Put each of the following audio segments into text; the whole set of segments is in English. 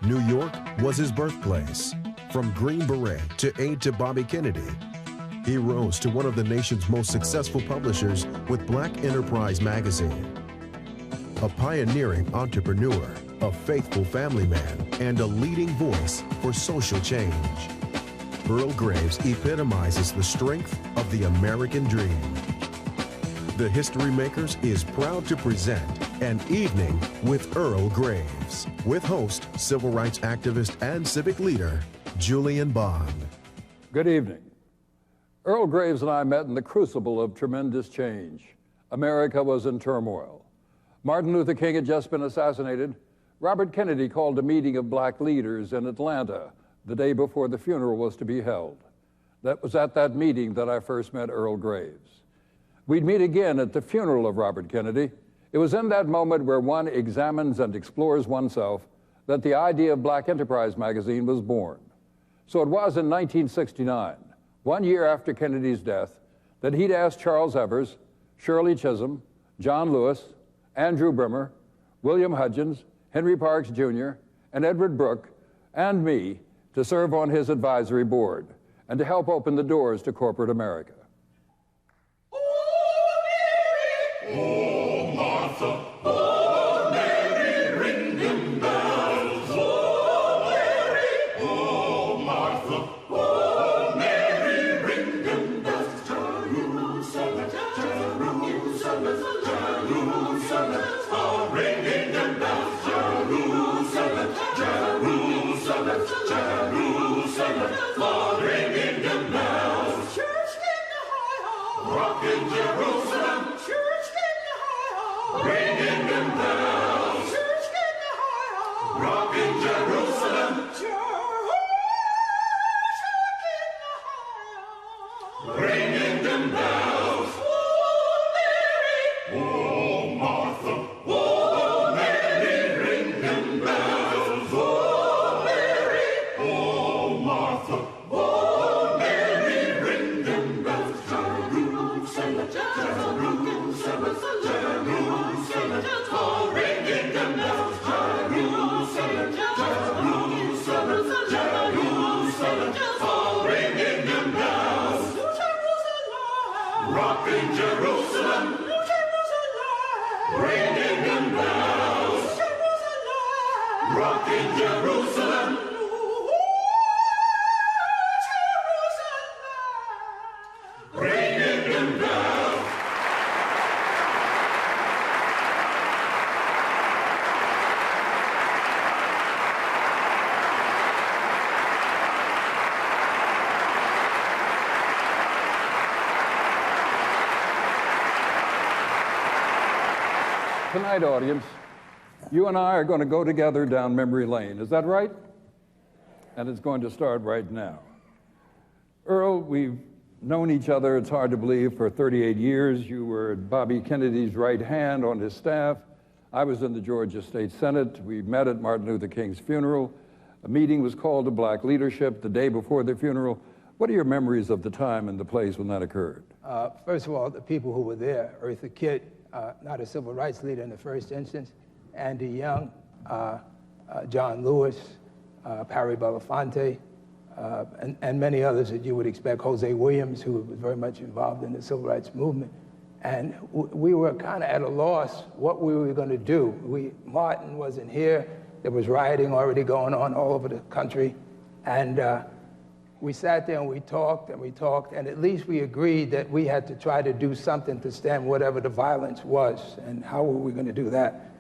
New York was his birthplace. From Green Beret to aide to Bobby Kennedy, he rose to one of the nation's most successful publishers with Black Enterprise magazine. A pioneering entrepreneur, a faithful family man, and a leading voice for social change. Earl Graves epitomizes the strength of the American dream. The History Makers is proud to present An Evening with Earl Graves, with host, civil rights activist, and civic leader, Julian Bond. Good evening. Earl Graves and I met in the crucible of tremendous change. America was in turmoil. Martin Luther King had just been assassinated. Robert Kennedy called a meeting of black leaders in Atlanta the day before the funeral was to be held. That was at that meeting that I first met Earl Graves. We'd meet again at the funeral of Robert Kennedy. It was in that moment where one examines and explores oneself that the idea of Black Enterprise magazine was born. So it was in 1969, 1 year after Kennedy's death, that he'd asked Charles Evers, Shirley Chisholm, John Lewis, Andrew Brimmer, William Hudgens, Henry Parks Jr., and Edward Brooke, and me to serve on his advisory board and to help open the doors to corporate America. Oh, Martha, oh, Mary, ring them bells. Oh, Mary, oh, Martha, oh, Mary, ring them bells. Jerusalem, Jerusalem, Jerusalem, oh, ringing them bells. Jerusalem, Jerusalem, Jerusalem, oh, ringing them bells. Church in the high, rocking Jerusalem. Ringing them bells, church in the high, rocking Jerusalem, ringing them bells. Oh, Mary, oh, Martha, oh, Mary, ring them bells. Oh, Mary, oh, Martha, oh, Mary, ring them bells. Jerusalem, Jerusalem, Jerusalem, oh, ringing them bells. Jerusalem, Jerusalem, Jerusalem, oh, ringing them bells. Rocking Jerusalem, ringing them bells. Rocking Jerusalem. Ringing them bells. Tonight, audience, you and I are going to go together down memory lane. Is that right? And it's going to start right now. Earl, we've known each other, it's hard to believe, for 38 years. You were Bobby Kennedy's right hand on his staff. I was in the Georgia State Senate. We met at Martin Luther King's funeral. A meeting was called to Black leadership the day before the funeral. What are your memories of the time and the place when that occurred? First of all, the people who were there, Eartha Kitt, not a civil rights leader in the first instance, Andy Young, John Lewis, Perry Belafonte, and many others that you would expect, Jose Williams, who was very much involved in the civil rights movement. And we were kind of at a loss what we were going to do. Martin wasn't here. There was rioting already going on all over the country. And we sat there and we talked, and at least we agreed that we had to try to do something to stem whatever the violence was. And how were we going to do that?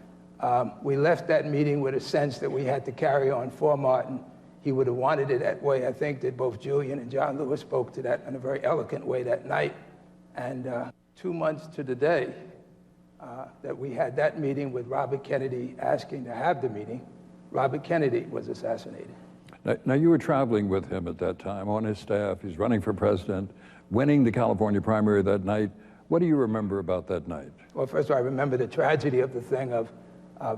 We left that meeting with a sense that we had to carry on for Martin. He would have wanted it that way. I think that both Julian and John Lewis spoke to that in a very eloquent way that night. And 2 months to the day that we had that meeting with Robert Kennedy asking to have the meeting, Robert Kennedy was assassinated. Now, you were traveling with him at that time on his staff. He's running for president, winning the California primary that night. What do you remember about that night? Well, first of all, I remember the tragedy of the thing of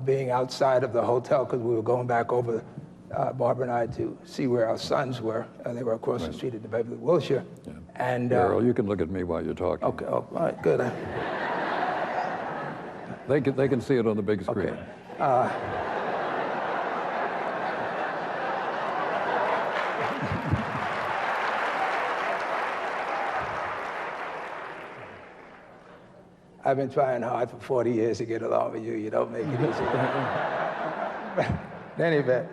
being outside of the hotel because we were going back over, Barbara and I, to see where our sons were. They were across the street at the Beverly Wilshire. Yeah. And Earl, you can look at me while you're talking. Okay, oh, all right, good. They can see it on the big screen. Okay. I've been trying hard for 40 years to get along with you. You don't make it easy. In any event,